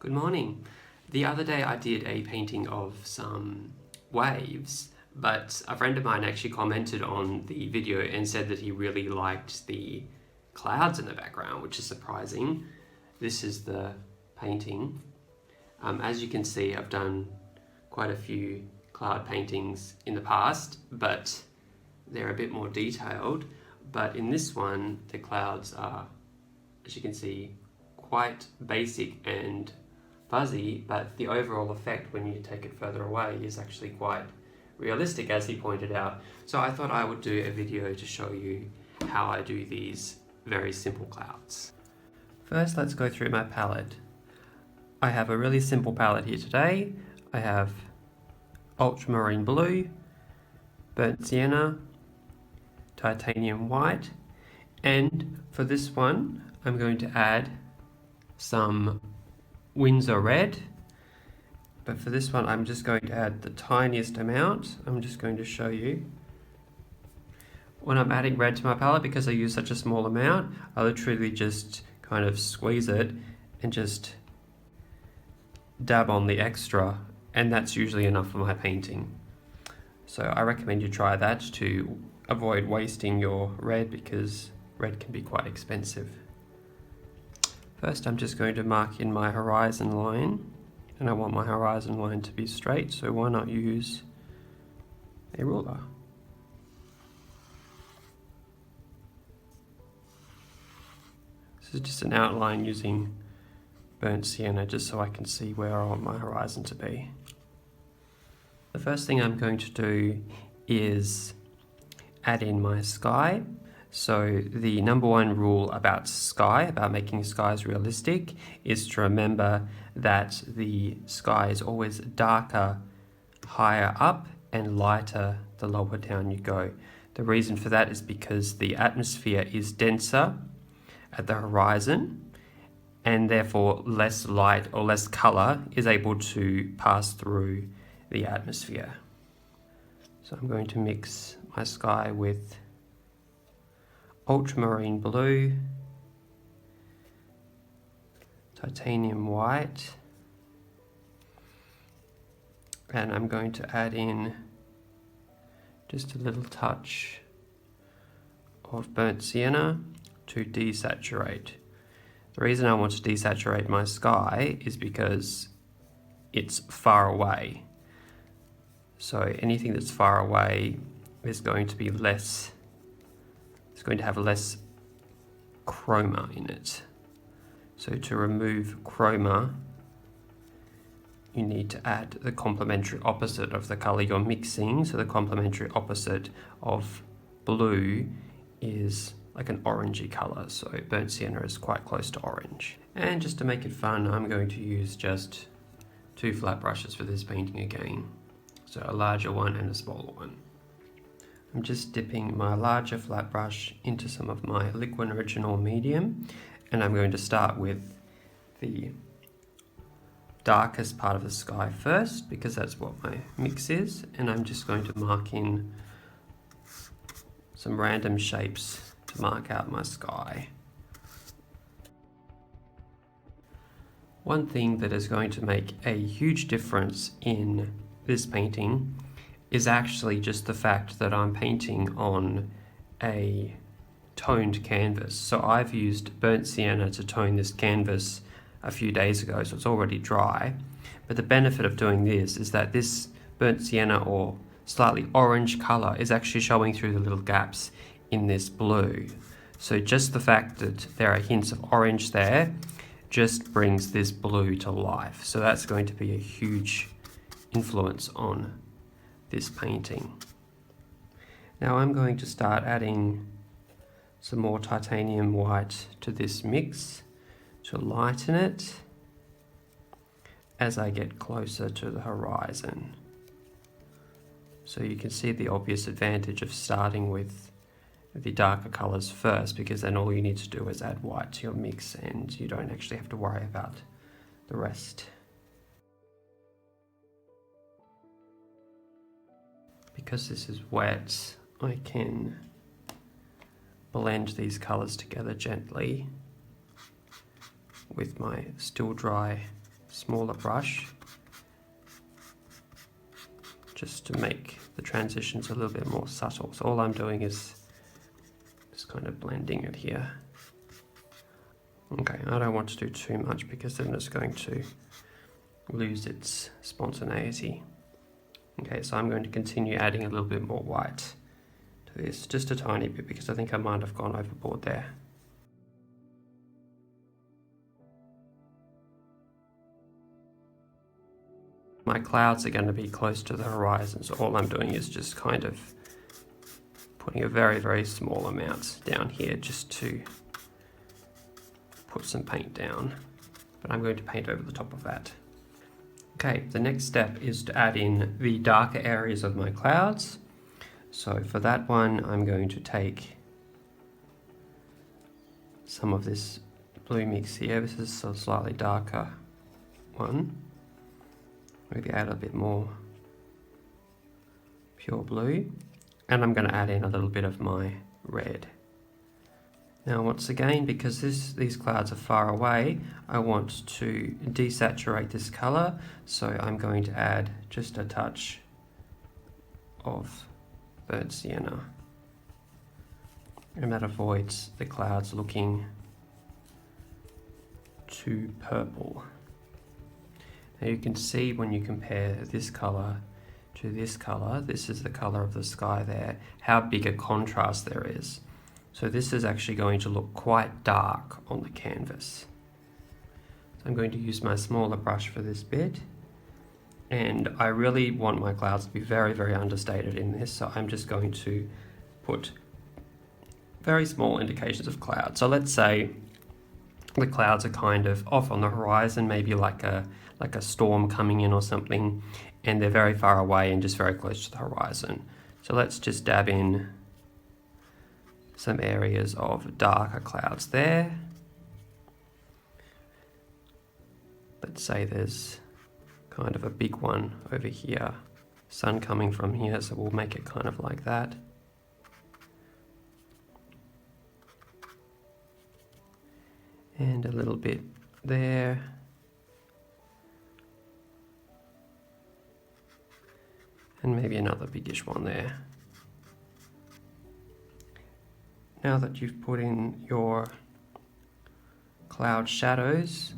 Good morning. The other day I did a painting of some waves, but a friend of mine actually commented on the video and said that he really liked the clouds in the background, which is surprising. This is the painting. As you can see, I've done quite a few cloud paintings in the past, but they're a bit more detailed. But in this one, the clouds are, as you can see, quite basic and fuzzy, but the overall effect when you take it further away is actually quite realistic, as he pointed out. So I thought I would do a video to show you how I do these very simple clouds. First, let's go through my palette. I have a really simple palette here today. I have ultramarine blue, burnt sienna, titanium white, and for this one I'm going to add some Windsor red, but for this one I'm just going to add the tiniest amount. I'm just going to show you. When I'm adding red to my palette, because I use such a small amount, I literally just kind of squeeze it and just dab on the extra, and that's usually enough for my painting. So I recommend you try that to avoid wasting your red, because red can be quite expensive. First, I'm just going to mark in my horizon line, and I want my horizon line to be straight, so why not use a ruler? This is just an outline using burnt sienna, just so I can see where I want my horizon to be. The first thing I'm going to do is add in my sky. So the number one rule about sky, about making skies realistic, is to remember that the sky is always darker higher up and lighter the lower down you go. The reason for that is because the atmosphere is denser at the horizon, and therefore less light or less color is able to pass through the atmosphere. So I'm going to mix my sky with ultramarine blue, titanium white, and I'm going to add in just a little touch of burnt sienna to desaturate. The reason I want to desaturate my sky is because it's far away. So anything that's far away is going to be less, it's going to have less chroma in it. So to remove chroma, you need to add the complementary opposite of the color you're mixing. So the complementary opposite of blue is like an orangey color. So burnt sienna is quite close to orange. And just to make it fun, I'm going to use just 2 flat brushes for this painting again. So a larger one and a smaller one. I'm just dipping my larger flat brush into some of my liquid original medium, and I'm going to start with the darkest part of the sky first, because that's what my mix is, and I'm just going to mark in some random shapes to mark out my sky. One thing that is going to make a huge difference in this painting is actually just the fact that I'm painting on a toned canvas. So I've used burnt sienna to tone this canvas a few days ago, so it's already dry. But the benefit of doing this is that this burnt sienna or slightly orange color is actually showing through the little gaps in this blue. So just the fact that there are hints of orange there just brings this blue to life. So that's going to be a huge influence on this painting. Now I'm going to start adding some more titanium white to this mix to lighten it as I get closer to the horizon. So you can see the obvious advantage of starting with the darker colors first, because then all you need to do is add white to your mix and you don't actually have to worry about the rest. Because this is wet, I can blend these colors together gently with my still dry smaller brush just to make the transitions a little bit more subtle. So all I'm doing is just kind of blending it here. Okay, I don't want to do too much because then it's going to lose its spontaneity. Okay, so I'm going to continue adding a little bit more white to this, just a tiny bit, because I think I might have gone overboard there. My clouds are going to be close to the horizon, so all I'm doing is just kind of putting a very, very small amount down here just to put some paint down, but I'm going to paint over the top of that. Okay, the next step is to add in the darker areas of my clouds. So for that one, I'm going to take some of this blue mix here. This is a slightly darker one. Maybe add a bit more pure blue, and I'm going to add in a little bit of my red. Now once again, because these clouds are far away, I want to desaturate this color, so I'm going to add just a touch of burnt sienna, and that avoids the clouds looking too purple. Now you can see when you compare this color to this color, this is the color of the sky there, how big a contrast there is. So this is actually going to look quite dark on the canvas. So I'm going to use my smaller brush for this bit, and I really want my clouds to be very, very understated in this, so I'm just going to put very small indications of clouds. So let's say the clouds are kind of off on the horizon, maybe like a storm coming in or something, and they're very far away and just very close to the horizon. So let's just dab in some areas of darker clouds there. Let's say there's kind of a big one over here, sun coming from here, so we'll make it kind of like that. And a little bit there. And maybe another biggish one there. Now that you've put in your cloud shadows,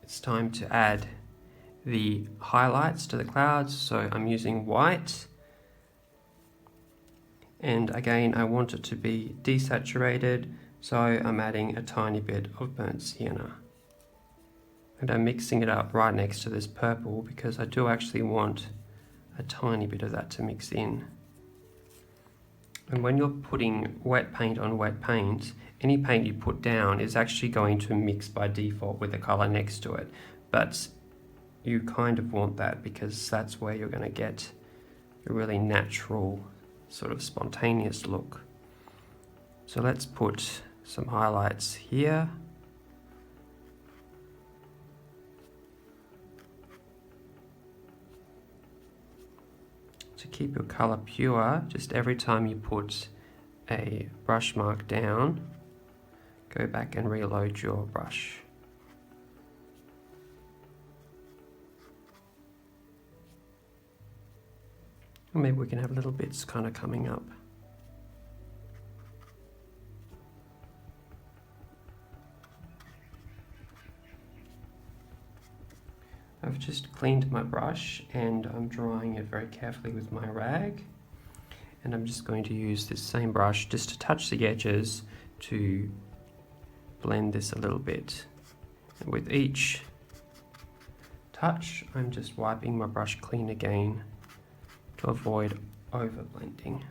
it's time to add the highlights to the clouds. So I'm using white. And again, I want it to be desaturated, so I'm adding a tiny bit of burnt sienna. And I'm mixing it up right next to this purple because I do actually want a tiny bit of that to mix in. And when you're putting wet paint on wet paint, any paint you put down is actually going to mix by default with the color next to it. But you kind of want that because that's where you're going to get a really natural, sort of spontaneous look. So let's put some highlights here. To keep your color pure, just every time you put a brush mark down, go back and reload your brush. Or maybe we can have little bits kind of coming up. I've just cleaned my brush and I'm drying it very carefully with my rag, and I'm just going to use this same brush just to touch the edges to blend this a little bit. And with each touch, I'm just wiping my brush clean again to avoid over blending.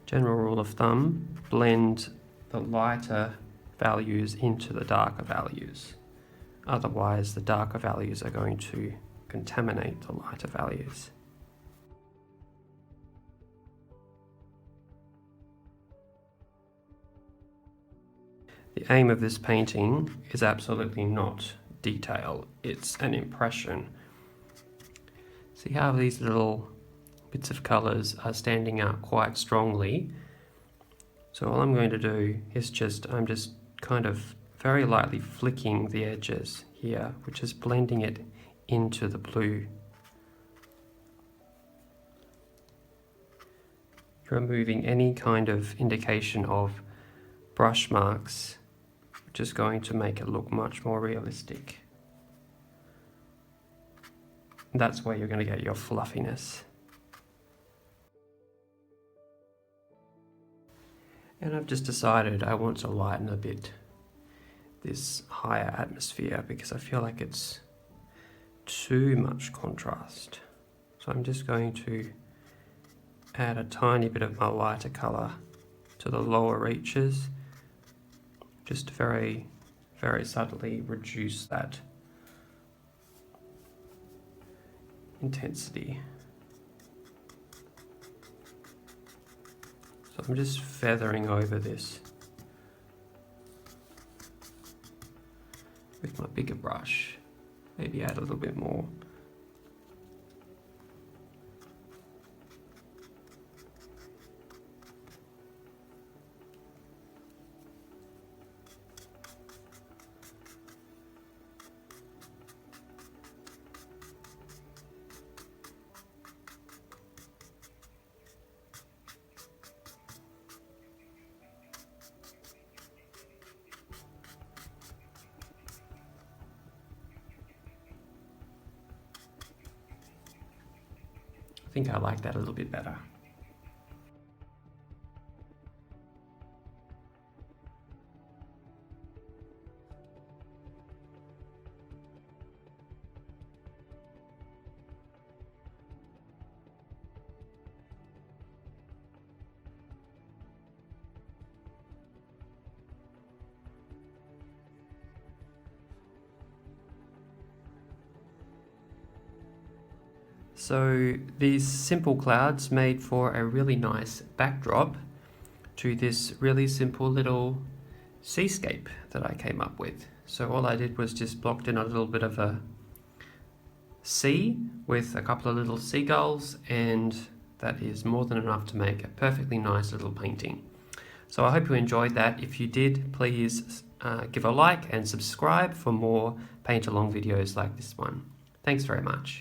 General rule of thumb, blend the lighter values into the darker values. Otherwise, the darker values are going to contaminate the lighter values. The aim of this painting is absolutely not detail, it's an impression. See how these little bits of colours are standing out quite strongly. So all I'm going to do is I'm just kind of very lightly flicking the edges here, which is blending it into the blue. Removing any kind of indication of brush marks, which is going to make it look much more realistic. And that's where you're going to get your fluffiness. And I've just decided I want to lighten a bit this higher atmosphere because I feel like it's too much contrast. So I'm just going to add a tiny bit of my lighter colour to the lower reaches, just very, very subtly reduce that intensity. So I'm just feathering over this with my bigger brush, maybe add a little bit more. I think I like that a little bit better. So these simple clouds made for a really nice backdrop to this really simple little seascape that I came up with. So all I did was just blocked in a little bit of a sea with a couple of little seagulls, and that is more than enough to make a perfectly nice little painting. So I hope you enjoyed that. If you did, please give a like and subscribe for more paint along videos like this one. Thanks very much.